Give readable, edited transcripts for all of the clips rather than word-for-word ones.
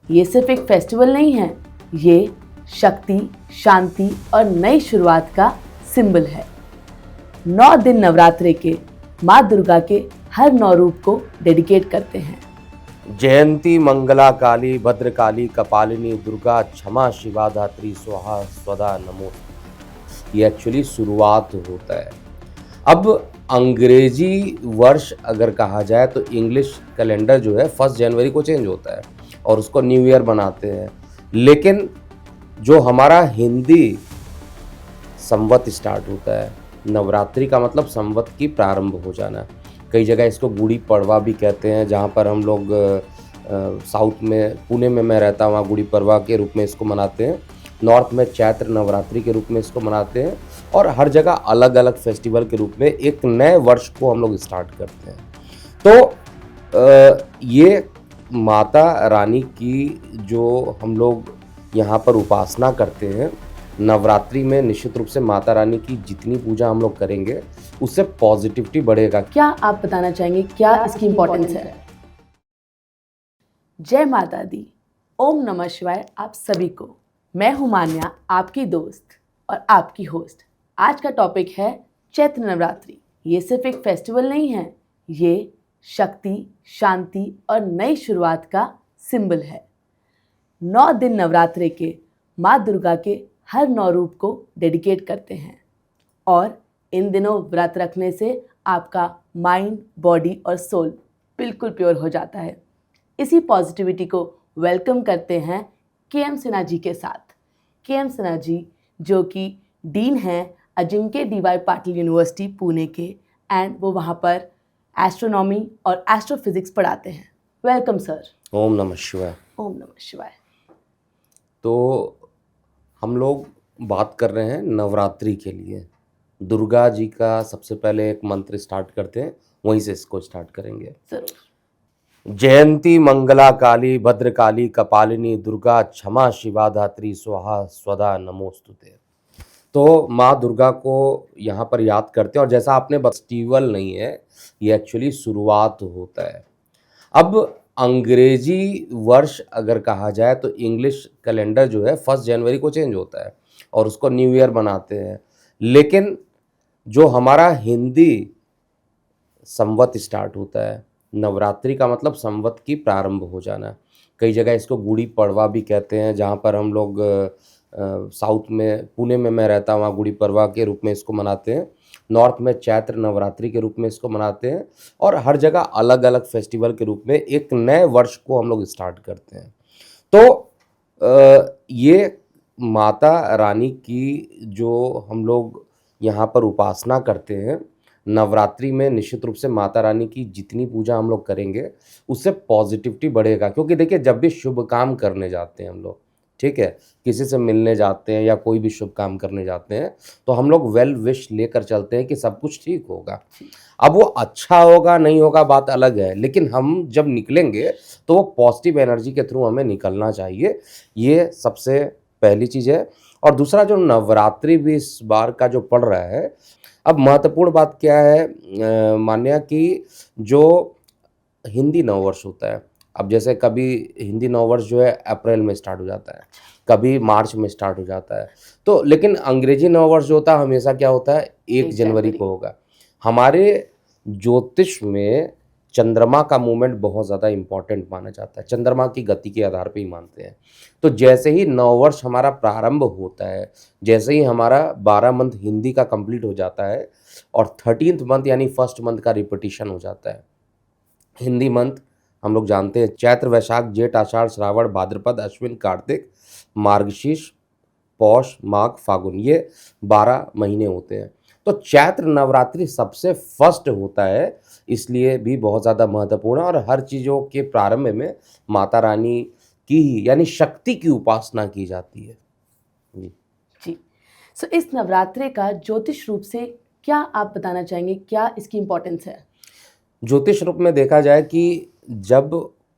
ये सिर्फ एक फेस्टिवल नहीं है, ये शक्ति, शांति और नई शुरुआत का सिंबल है। 9 दिन नवरात्रे के माँ दुर्गा के हर 9 रूप को डेडिकेट करते हैं। जयंती मंगला काली भद्रकाली कपालिनी दुर्गा क्षमा शिवा धात्री स्वाहा स्वदा नमो। ये एक्चुअली शुरुआत होता है। अब अंग्रेजी वर्ष अगर कहा जाए तो इंग्लिश कैलेंडर जो है 1 जनवरी को चेंज होता है और उसको न्यू ईयर बनाते हैं, लेकिन जो हमारा हिंदी संवत स्टार्ट होता है, नवरात्रि का मतलब संवत की प्रारंभ हो जाना। कई जगह इसको गुड़ी पड़वा भी कहते हैं, जहाँ पर हम लोग साउथ में, पुणे में मैं रहता हूँ, वहाँ गुड़ी पड़वा के रूप में इसको मनाते हैं। नॉर्थ में चैत्र नवरात्रि के रूप में इसको मनाते हैं और हर जगह अलग अलग फेस्टिवल के रूप में एक नए वर्ष को हम लोग स्टार्ट करते हैं। तो ये माता रानी की जो हम लोग यहाँ पर उपासना करते हैं, नवरात्रि में निश्चित रूप से माता रानी की जितनी पूजा हम लोग करेंगे उससे पॉजिटिविटी बढ़ेगा। क्या आप बताना चाहेंगे क्या इसकी इम्पोर्टेंस है? जय माता दी, ओम नमः शिवाय आप सभी को। मैं हूं मान्या, आपकी दोस्त और आपकी होस्ट। आज का टॉपिक है चैत्र नवरात्रि। ये सिर्फ एक फेस्टिवल नहीं है, ये शक्ति, शांति और नई शुरुआत का सिंबल है। 9 दिन नवरात्रे के माँ दुर्गा के हर 9 रूप को डेडिकेट करते हैं और इन दिनों व्रत रखने से आपका माइंड, बॉडी और सोल बिल्कुल प्योर हो जाता है। इसी पॉजिटिविटी को वेलकम करते हैं के.एम. सिन्हा जी के साथ। के.एम. सिन्हा जी जो कि डीन हैं अजिंक्य डी.वाई. पाटिल यूनिवर्सिटी पुणे के, एंड वो वहाँ पर एस्ट्रोनॉमी और एस्ट्रोफिजिक्स पढ़ाते हैं। Welcome sir. ओम नमः शिवाय। ओम नमः शिवाय। तो हम लोग बात कर रहे हैं नवरात्रि के लिए। दुर्गा जी का सबसे पहले एक मंत्र स्टार्ट करते हैं, वहीं से इसको स्टार्ट करेंगे। जरूर। जयंती मंगला काली भद्रकाली कपालिनी दुर्गा क्षमा शिवा धात्री स्वाहा स्वदा नमोस्तुते। तो माँ दुर्गा को यहाँ पर याद करते हैं और जैसा आपने फेस्टिवल नहीं है, ये एक्चुअली शुरुआत होता है। अब अंग्रेजी वर्ष अगर कहा जाए तो इंग्लिश कैलेंडर जो है 1 जनवरी को चेंज होता है और उसको न्यू ईयर बनाते हैं, लेकिन जो हमारा हिंदी संवत स्टार्ट होता है, नवरात्रि का मतलब संवत की प्रारंभ हो जाना। कई जगह इसको गुड़ी पड़वा भी कहते हैं, जहाँ पर हम लोग साउथ में, पुणे में मैं रहता हूँ, वहाँ गुड़ी पड़वा के रूप में इसको मनाते हैं। नॉर्थ में चैत्र नवरात्रि के रूप में इसको मनाते हैं और हर जगह अलग अलग फेस्टिवल के रूप में एक नए वर्ष को हम लोग स्टार्ट करते हैं। तो ये माता रानी की जो हम लोग यहाँ पर उपासना करते हैं, नवरात्रि में निश्चित रूप से माता रानी की जितनी पूजा हम लोग करेंगे उससे पॉजिटिविटी बढ़ेगा। क्योंकि देखिए, जब भी शुभ काम करने जाते हैं हम लोग, ठीक है, किसी से मिलने जाते हैं या कोई भी शुभ काम करने जाते हैं, तो हम लोग वेल विश लेकर चलते हैं कि सब कुछ ठीक होगा। अब वो अच्छा होगा नहीं होगा बात अलग है, लेकिन हम जब निकलेंगे तो वो पॉजिटिव एनर्जी के थ्रू हमें निकलना चाहिए। ये सबसे पहली चीज़ है। और दूसरा, जो नवरात्रि भी इस बार का जो पड़ रहा है, अब महत्वपूर्ण बात क्या है मान्या कि जो हिंदी नववर्ष होता है, अब जैसे कभी हिंदी नववर्ष जो है अप्रैल में स्टार्ट हो जाता है, कभी मार्च में स्टार्ट हो जाता है, तो लेकिन अंग्रेजी नववर्ष जो होता है हमेशा क्या होता है, 1 जनवरी को होगा। हमारे ज्योतिष में चंद्रमा का मूवमेंट बहुत ज़्यादा इम्पॉर्टेंट माना जाता है, चंद्रमा की गति के आधार पे ही मानते हैं। तो जैसे ही नववर्ष हमारा प्रारंभ होता है, जैसे ही हमारा 12 मंथ हिंदी का कंप्लीट हो जाता है और 13th मंथ यानी फर्स्ट मंथ का रिपीटिशन हो जाता है। हिंदी मंथ हम लोग जानते हैं, चैत्र वैशाख जेठ आषाढ़ श्रावण भाद्रपद अश्विन कार्तिक मार्गशीर्ष पौष माघ फागुन, ये 12 महीने होते हैं। तो चैत्र नवरात्रि सबसे फर्स्ट होता है, इसलिए भी बहुत ज़्यादा महत्वपूर्ण है और हर चीज़ों के प्रारंभ में माता रानी की ही यानी शक्ति की उपासना की जाती है। जी जी। सो इस नवरात्रे का ज्योतिष रूप से क्या आप बताना चाहेंगे, क्या इसकी इम्पोर्टेंस है? ज्योतिष रूप में देखा जाए कि जब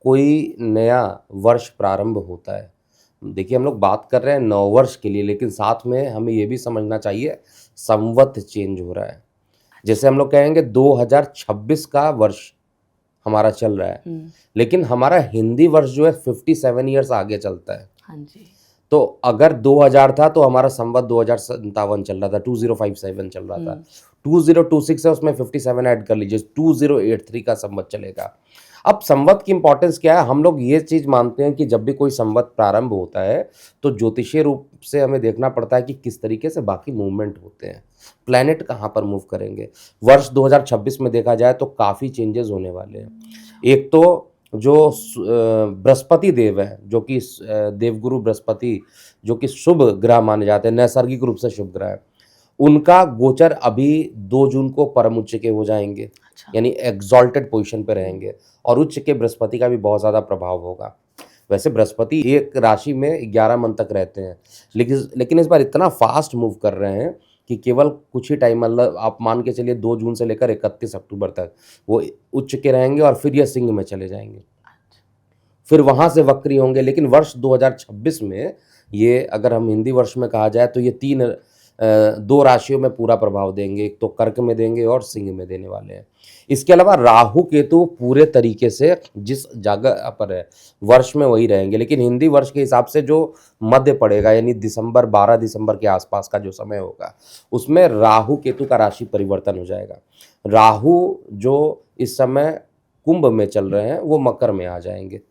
कोई नया वर्ष प्रारंभ होता है, देखिए हम लोग बात कर रहे हैं नववर्ष के लिए, लेकिन साथ में हमें ये भी समझना चाहिए संवत चेंज हो रहा है। जैसे हम लोग कहेंगे 2026 का वर्ष हमारा चल रहा है, हम्म, लेकिन हमारा हिंदी वर्ष जो है 57 ईयर्स आगे चलता है। हाँ जी। तो अगर 2000 था तो हमारा संवत 2057 चल रहा था, 2057 चल रहा था। 2026 है, उसमें 57 ऐड कर लीजिए, 2083 का संवत चलेगा। अब संवत की इंपॉर्टेंस क्या है, हम लोग ये चीज़ मानते हैं कि जब भी कोई संवत प्रारंभ होता है तो ज्योतिषीय रूप से हमें देखना पड़ता है कि किस तरीके से बाकी मूवमेंट होते हैं, प्लैनेट कहाँ पर मूव करेंगे। वर्ष 2026 में देखा जाए तो काफ़ी चेंजेस होने वाले हैं। एक तो जो बृहस्पति देव है, जो कि देवगुरु बृहस्पति, जो कि शुभ ग्रह माने जाते हैं, नैसर्गिक रूप से शुभ ग्रह है, उनका गोचर अभी 2 जून को परम उच्च के हो जाएंगे, अच्छा। यानी एग्जॉल्टेड पोजीशन पे रहेंगे, और उच्च के बृहस्पति का भी बहुत ज़्यादा प्रभाव होगा। वैसे बृहस्पति एक राशि में 11 मन तक रहते हैं, लेकिन इस बार इतना फास्ट मूव कर रहे हैं कि केवल कुछ ही टाइम, मतलब आप मान के चलिए 2 जून से लेकर 31 अक्टूबर तक वो उच्च के रहेंगे और फिर ये सिंह में चले जाएंगे, फिर वहाँ से वक्री होंगे। लेकिन वर्ष 2026 में ये, अगर हम हिंदी वर्ष में कहा जाए तो ये 2 राशियों में पूरा प्रभाव देंगे, एक तो कर्क में देंगे और सिंह में देने वाले हैं। इसके अलावा राहु केतु पूरे तरीके से जिस जगह पर है वर्ष में वही रहेंगे, लेकिन हिंदी वर्ष के हिसाब से जो मध्य पड़ेगा, यानी 12 दिसंबर के आसपास का जो समय होगा, उसमें राहु केतु का राशि परिवर्तन हो जाएगा। राहु जो इस समय कुंभ में चल रहे हैं वो मकर में आ जाएंगे,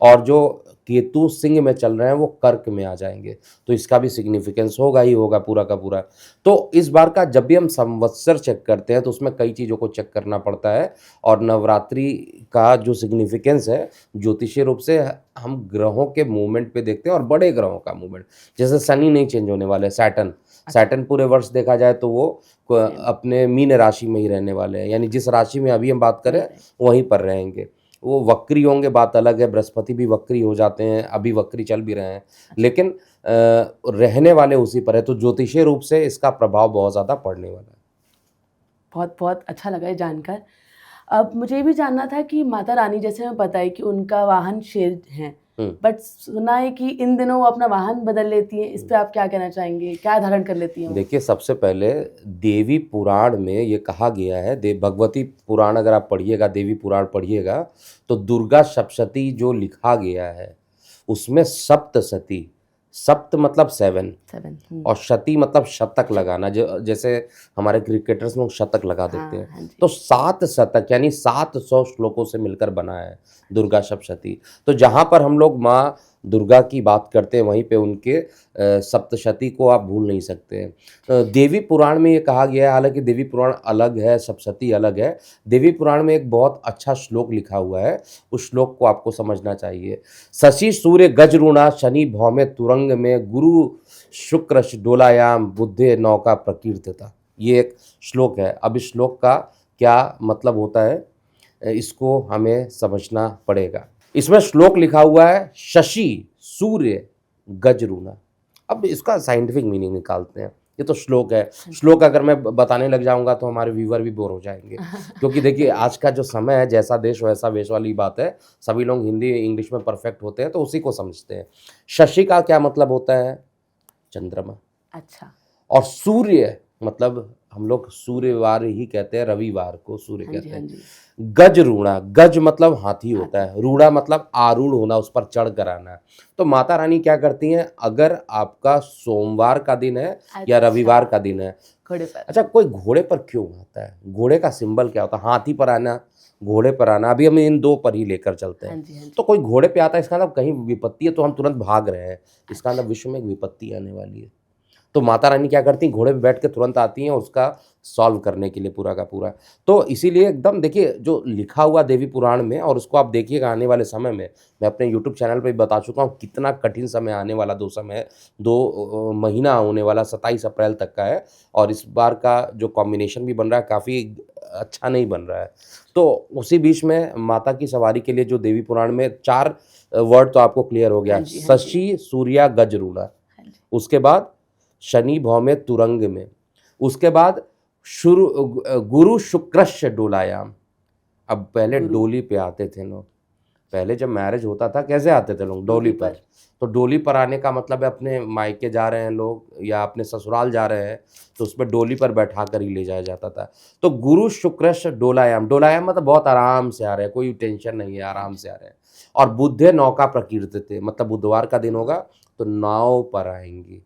और जो केतु सिंह में चल रहे हैं वो कर्क में आ जाएंगे। तो इसका भी सिग्निफिकेंस होगा ही होगा पूरा का पूरा। तो इस बार का जब भी हम संवत्सर चेक करते हैं तो उसमें कई चीज़ों को चेक करना पड़ता है, और नवरात्रि का जो सिग्निफिकेंस है ज्योतिषीय रूप से हम ग्रहों के मूवमेंट पे देखते हैं, और बड़े ग्रहों का मूवमेंट, जैसे शनि नहीं चेंज होने वाले, सैटर्न पूरे वर्ष देखा जाए तो वो अपने मीन राशि में ही रहने वाले हैं, यानी जिस राशि में अभी हम बात करें वहीं पर रहेंगे। वो वक्री होंगे, बात अलग है, बृहस्पति भी वक्री हो जाते हैं, अभी वक्री चल भी रहे हैं, लेकिन रहने वाले उसी पर है। तो ज्योतिषीय रूप से इसका प्रभाव बहुत ज़्यादा पड़ने वाला है। बहुत बहुत अच्छा लगा ये जानकर। अब मुझे ये भी जानना था कि माता रानी, जैसे हमें पता है कि उनका वाहन शेर है, बट सुना है कि इन दिनों वो अपना वाहन बदल लेती हैं। इस पे आप क्या कहना चाहेंगे, क्या धारण कर लेती हैं वो? देखिए, सबसे पहले देवी पुराण में ये कहा गया है, भगवती पुराण अगर आप पढ़िएगा, देवी पुराण पढ़िएगा, तो दुर्गा सप्तशती जो लिखा गया है उसमें सप्तशती, सप्त मतलब 7 और शती मतलब शतक लगाना, जो जैसे हमारे क्रिकेटर्स लोग शतक लगा देते हैं, हाँ जी। तो 7 शतक यानी 700 श्लोकों से मिलकर बना है दुर्गा सप्तशती। तो जहाँ पर हम लोग माँ दुर्गा की बात करते हैं वहीं पे उनके सप्तशती को आप भूल नहीं सकते हैं। देवी पुराण में ये कहा गया है, हालांकि देवी पुराण अलग है, सप्तशती अलग है। देवी पुराण में एक बहुत अच्छा श्लोक लिखा हुआ है, उस श्लोक को आपको समझना चाहिए। शशि सूर्य गजरूणा शनि भौमे तुरंग में गुरु शुक्र डोलायाम बुद्धे नौका प्रकीर्तिता, ये एक श्लोक है। अब इस श्लोक का क्या मतलब होता है इसको हमें समझना पड़ेगा। इसमें श्लोक लिखा हुआ है शशि सूर्य गजरूणा। अब इसका साइंटिफिक मीनिंग निकालते हैं, ये तो श्लोक है। श्लोक अगर मैं बताने लग जाऊंगा तो हमारे व्यूवर भी बोर हो जाएंगे, क्योंकि देखिए आज का जो समय है, जैसा देश वैसा वेश वाली बात है, सभी लोग हिंदी इंग्लिश में परफेक्ट होते हैं तो उसी को समझते हैं। शशि का क्या मतलब होता है? चंद्रमा। अच्छा। और सूर्य मतलब हम लोग सूर्यवार ही कहते हैं, रविवार को सूर्य हाँ जी, कहते हाँ हैं। जी। गज रूणा, गज मतलब हाथी होता है, रूढ़ा मतलब आरूढ़ होना, उस पर चढ़ कर आना। तो माता रानी क्या करती हैं, अगर आपका सोमवार का दिन है या रविवार का दिन है, घोड़े पर। अच्छा कोई घोड़े पर क्यों आता है? घोड़े का सिंबल क्या होता है? हाथी पर आना, घोड़े पर आना। अभी हम इन दो पर ही लेकर चलते हाँ हैं। जी, हाँ जी। तो कोई घोड़े पे आता है, इसका मतलब कहीं विपत्ति है तो हम तुरंत भाग रहे हैं, इसका मतलब विश्व में एक विपत्ति आने वाली है। तो माता रानी क्या करती हैं, घोड़े पे बैठ के तुरंत आती हैं उसका सॉल्व करने के लिए पूरा का पूरा। तो इसीलिए एकदम देखिए जो लिखा हुआ देवी पुराण में, और उसको आप देखिएगा आने वाले समय में, मैं अपने यूट्यूब चैनल पे भी बता चुका हूँ कितना कठिन समय आने वाला, 2 महीना होने वाला, 27 अप्रैल तक का है, और इस बार का जो कॉम्बिनेशन भी बन रहा है काफ़ी अच्छा नहीं बन रहा है। तो उसी बीच में माता की सवारी के लिए जो देवी पुराण में 4 वर्ड तो आपको क्लियर हो गया, हाँ जी, हाँ जी। शशि सूर्या गजरूणा, हाँ जी। उसके बाद शनि भौमे तुरंग में, उसके बाद गुरु शुक्रश्च डोलायाम। अब पहले गुरु। डोली पे आते थे लोग, पहले जब मैरिज होता था कैसे आते थे लोग? डोली पर। तो डोली पर आने का मतलब है अपने मायके जा रहे हैं लोग या अपने ससुराल जा रहे हैं, तो उसमें डोली पर बैठा कर ही ले जाया जाता था। तो गुरु शुक्रश डोलायाम, डोलायाम मतलब बहुत आराम से आ रहे हैं, कोई टेंशन नहीं है, आराम से आ रहे हैं। और बुद्धे नौका प्रकीर्तिते, मतलब बुधवार का दिन होगा तो नाव पर आएंगी।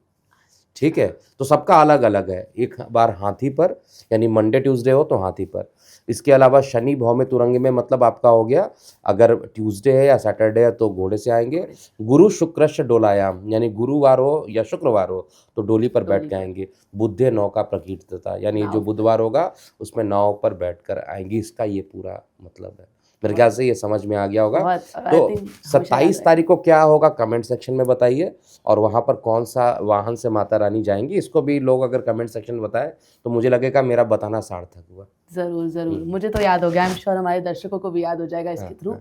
ठीक है, तो सबका अलग अलग है। एक बार हाथी पर, यानी मंडे ट्यूसडे हो तो हाथी पर। इसके अलावा शनि भव में तुरंग में, मतलब आपका हो गया अगर ट्यूसडे है या सैटरडे है तो घोड़े से आएंगे। गुरु शुक्रश डोलायाम, यानी गुरुवार हो या शुक्रवार हो तो डोली पर बैठ के आएंगे। बुद्धे नौका प्रकीर्तिता, यानी जो बुधवार होगा उसमें नाव पर बैठकर आएंगी। इसका ये पूरा मतलब है। मेरे ख्याल से ये समझ में आ गया होगा। तो 27 तारीख को क्या होगा कमेंट सेक्शन में बताइए, और वहाँ पर कौन सा वाहन से माता रानी जाएंगी इसको भी लोग अगर कमेंट सेक्शन में बताएं तो मुझे लगेगा मेरा बताना सार्थक हुआ। जरूर जरूर, मुझे तो याद हो गया, आई एम श्योर हमारे दर्शकों को भी याद हो जाएगा इसके थ्रू।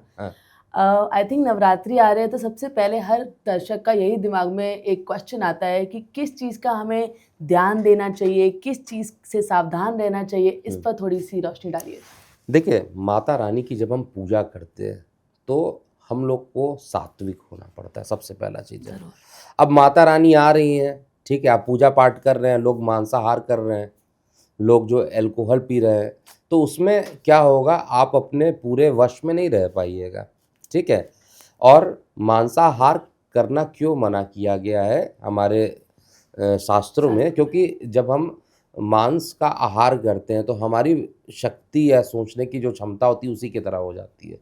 आई थिंक नवरात्रि आ रहे हैं तो सबसे पहले हर दर्शक का यही दिमाग में एक क्वेश्चन आता है कि किस चीज़ का हमें ध्यान देना चाहिए, किस चीज़ से सावधान रहना चाहिए, इस पर थोड़ी सी रोशनी डालिए। देखिए, माता रानी की जब हम पूजा करते हैं तो हम लोग को सात्विक होना पड़ता है, सबसे पहला चीज़ है। अब माता रानी आ रही हैं, ठीक है, आप पूजा पाठ कर रहे हैं, लोग मांसाहार कर रहे हैं, लोग जो अल्कोहल पी रहे हैं, तो उसमें क्या होगा, आप अपने पूरे वश में नहीं रह पाइएगा। ठीक है, और मांसाहार करना क्यों मना किया गया है हमारे शास्त्रों में? क्योंकि जब हम मांस का आहार करते हैं तो हमारी शक्ति या सोचने की जो क्षमता होती है उसी की तरह हो जाती है।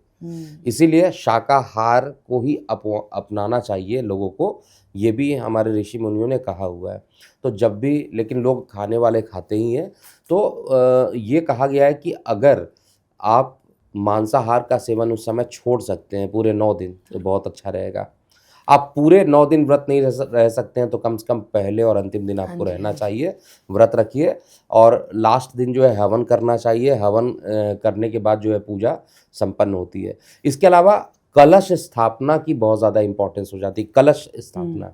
इसीलिए शाकाहार को ही अपनाना चाहिए लोगों को, ये भी हमारे ऋषि मुनियों ने कहा हुआ है। तो जब भी, लेकिन लोग खाने वाले खाते ही हैं, तो ये कहा गया है कि अगर आप मांसाहार का सेवन उस समय छोड़ सकते हैं पूरे 9 दिन तो बहुत अच्छा रहेगा। आप पूरे 9 दिन व्रत नहीं रह सकते हैं तो कम से कम पहले और अंतिम दिन आपको रहना चाहिए, व्रत रखिए। और लास्ट दिन जो है हवन करना चाहिए। हवन करने के बाद जो है पूजा संपन्न होती है। इसके अलावा कलश स्थापना की बहुत ज़्यादा इंपॉर्टेंस हो जाती है। कलश स्थापना,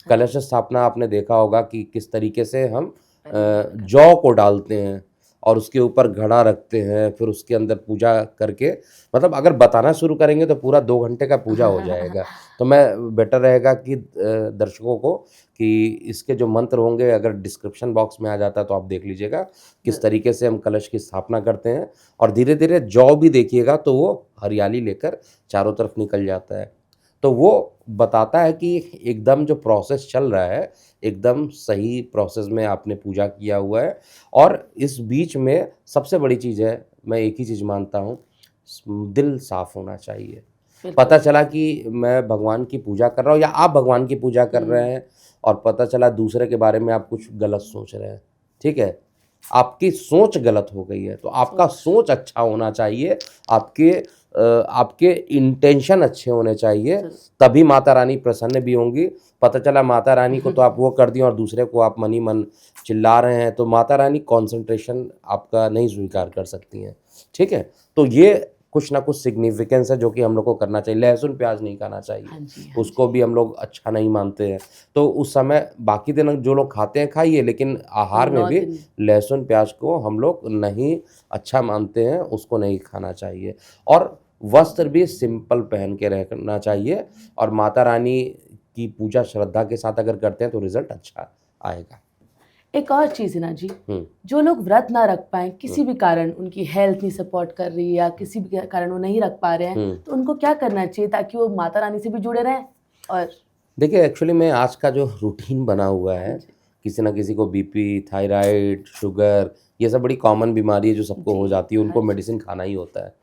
कलश स्थापना आपने देखा होगा कि किस तरीके से हम जौ को डालते हैं और उसके ऊपर घड़ा रखते हैं, फिर उसके अंदर पूजा करके, मतलब अगर बताना शुरू करेंगे तो पूरा 2 घंटे का पूजा हो जाएगा। तो मैं बेटर रहेगा कि दर्शकों को कि इसके जो मंत्र होंगे अगर डिस्क्रिप्शन बॉक्स में आ जाता है तो आप देख लीजिएगा किस तरीके से हम कलश की स्थापना करते हैं। और धीरे धीरे जौ भी देखिएगा तो वो हरियाली लेकर चारों तरफ निकल जाता है। तो वो बताता है कि एकदम जो प्रोसेस चल रहा है एकदम सही प्रोसेस में आपने पूजा किया हुआ है। और इस बीच में सबसे बड़ी चीज़ है, मैं एक ही चीज़ मानता हूँ, दिल साफ होना चाहिए। पता चला कि मैं भगवान की पूजा कर रहा हूँ या आप भगवान की पूजा कर रहे हैं और पता चला दूसरे के बारे में आप कुछ गलत सोच रहे हैं, ठीक है, आपकी सोच गलत हो गई है, तो आपका सोच अच्छा होना चाहिए, आपके इंटेंशन अच्छे होने चाहिए, तभी माता रानी प्रसन्न भी होंगी। पता चला माता रानी को तो आप वो कर दिए और दूसरे को आप मन ही मन चिल्ला रहे हैं, तो माता रानी कंसंट्रेशन आपका नहीं स्वीकार कर सकती हैं। ठीक है, तो ये कुछ ना कुछ सिग्निफिकेंस है जो कि हम लोग को करना चाहिए। लहसुन प्याज नहीं खाना चाहिए, उसको भी हम लोग अच्छा नहीं मानते हैं। तो उस समय बाकी दिन जो लोग खाते हैं खाइए, लेकिन आहार में भी लहसुन प्याज को हम लोग नहीं अच्छा मानते हैं, उसको नहीं खाना चाहिए। और वस्त्र भी सिंपल पहन के रहना चाहिए। और माता रानी की पूजा श्रद्धा के साथ अगर करते हैं तो रिजल्ट अच्छा आएगा। एक और चीज़ है ना जी, जो लोग व्रत ना रख पाए, किसी भी कारण उनकी हेल्थ नहीं सपोर्ट कर रही है या किसी भी कारण वो नहीं रख पा रहे हैं, तो उनको क्या करना चाहिए ताकि वो माता रानी से भी जुड़े रहें? और देखिए, एक्चुअली में आज का जो रूटीन बना हुआ है, किसी ना किसी को बीपी, थायराइड, शुगर, ये सब बड़ी कॉमन बीमारी है जो सबको हो जाती है, उनको मेडिसिन खाना ही होता है।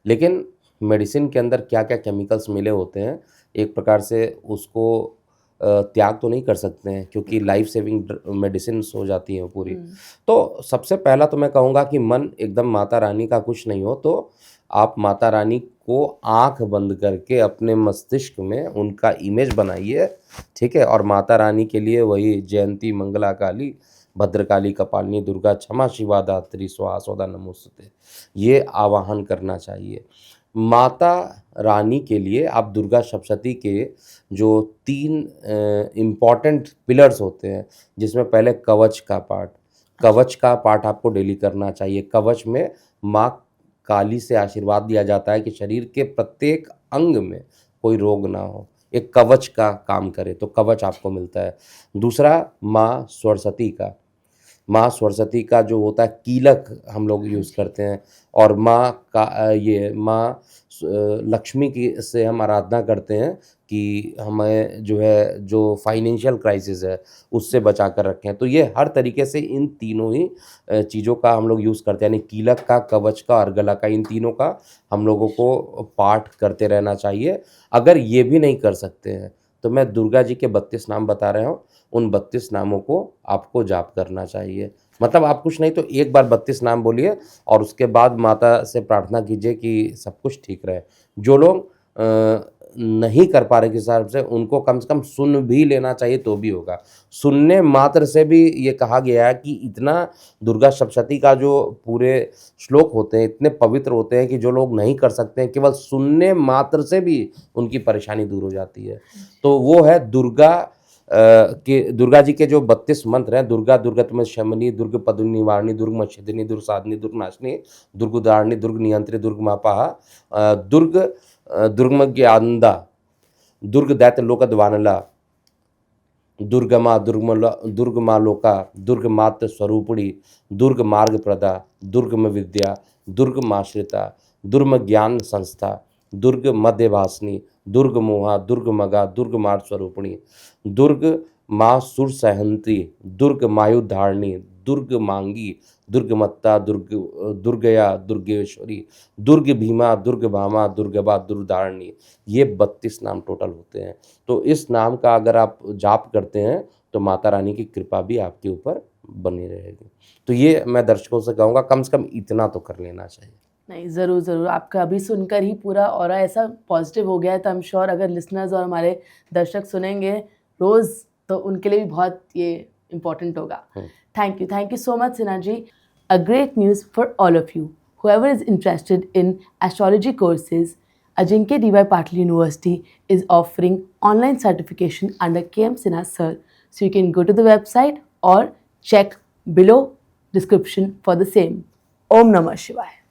लेकिन मेडिसिन के अंदर क्या क्या केमिकल्स मिले होते हैं, एक प्रकार से उसको त्याग तो नहीं कर सकते हैं क्योंकि लाइफ सेविंग मेडिसिन हो जाती हैं पूरी। तो सबसे पहला तो मैं कहूँगा कि मन एकदम माता रानी का कुछ नहीं हो तो आप माता रानी को आंख बंद करके अपने मस्तिष्क में उनका इमेज बनाइए, ठीक है, और माता रानी के लिए वही जयंती मंगला काली भद्रकाली कपालिनी दुर्गा क्षमा शिवा धात्री स्वाहा स्वधा नमोस्तुते, ये आवाहन करना चाहिए। माता रानी के लिए आप दुर्गा सप्तशती के जो 3 इम्पॉर्टेंट पिलर्स होते हैं, जिसमें पहले कवच का पाठ आपको डेली करना चाहिए। कवच में माँ काली से आशीर्वाद दिया जाता है कि शरीर के प्रत्येक अंग में कोई रोग ना हो, एक कवच का काम करे, तो कवच आपको मिलता है। दूसरा माँ सरस्वती का जो होता है कीलक हम लोग यूज़ करते हैं, और माँ का ये माँ लक्ष्मी की से हम आराधना करते हैं कि हमें जो है जो फाइनेंशियल क्राइसिस है उससे बचा कर रखें। तो ये हर तरीके से इन तीनों ही चीज़ों का हम लोग यूज़ करते हैं, यानी कीलक का, कवच का और गला का, इन तीनों का हम लोगों को पाठ करते रहना चाहिए। अगर ये भी नहीं कर सकते हैं तो मैं दुर्गा जी के 32 नाम बता रहा हूँ, उन 32 नामों को आपको जाप करना चाहिए। मतलब आप कुछ नहीं तो एक बार 32 नाम बोलिए और उसके बाद माता से प्रार्थना कीजिए कि सब कुछ ठीक रहे। जो लोग नहीं कर पा रहे किस हिसाब से, उनको कम से कम सुन भी लेना चाहिए तो भी होगा। सुनने मात्र से भी ये कहा गया है कि इतना दुर्गा सप्तशती का जो पूरे श्लोक होते हैं इतने पवित्र होते हैं कि जो लोग नहीं कर सकते हैं, केवल सुनने मात्र से भी उनकी परेशानी दूर हो जाती है। तो वो है दुर्गा जी के जो 32 मंत्र हैं, दुर्गा दुर्गतम शमनी, दुर्ग पदुनि निवारणी, दुर्ग मच्छिदिनी, दुर्ग साधनी, दुर्ग नाशनी, दुर्ग उदारणी, दुर्ग नियंत्री, दुर्ग मापाहा, दुर्गमज्ञानदा, दुर्ग दैत्य लोकद्वानला, दुर्गमा दुर्गमालोका, दुर्ग मात्र स्वरूपिणी, दुर्ग मार्ग प्रदा, दुर्गम विद्या, दुर्गमाश्रिता, दुर्म ज्ञान संस्था, दुर्ग मध्यवासिनी, दुर्ग मोहा, दुर्ग मगा, दुर्ग मार्ग स्वरूपिणी, दुर्ग माँ सुर सहंत्री, दुर्ग मायुधारिणी, दुर्ग मांगी, दुर्गमत्ता, दुर्गया, दुर्गेश्वरी, दुर्ग भीमा, दुर्ग भामा, दुर्गबा, दुर्धारणी। ये 32 नाम टोटल होते हैं। तो इस नाम का अगर आप जाप करते हैं तो माता रानी की कृपा भी आपके ऊपर बनी रहेगी। तो ये मैं दर्शकों से कहूँगा कम से कम इतना तो कर लेना चाहिए। नहीं, ज़रूर ज़रूर, आपका अभी सुनकर ही पूरा ऑरा ऐसा पॉजिटिव हो गया है, तो आई एम श्योर अगर लिसनर्स और हमारे दर्शक सुनेंगे रोज़ तो उनके लिए भी बहुत ये इम्पोर्टेंट होगा। Thank you so much Sinha ji. A great news for all of you whoever is interested in astrology courses. Ajinkya DY Patil University is offering online certification under KM Sinha Sir. So you can go to the website or check below description for the same. Om Namah Shivaya.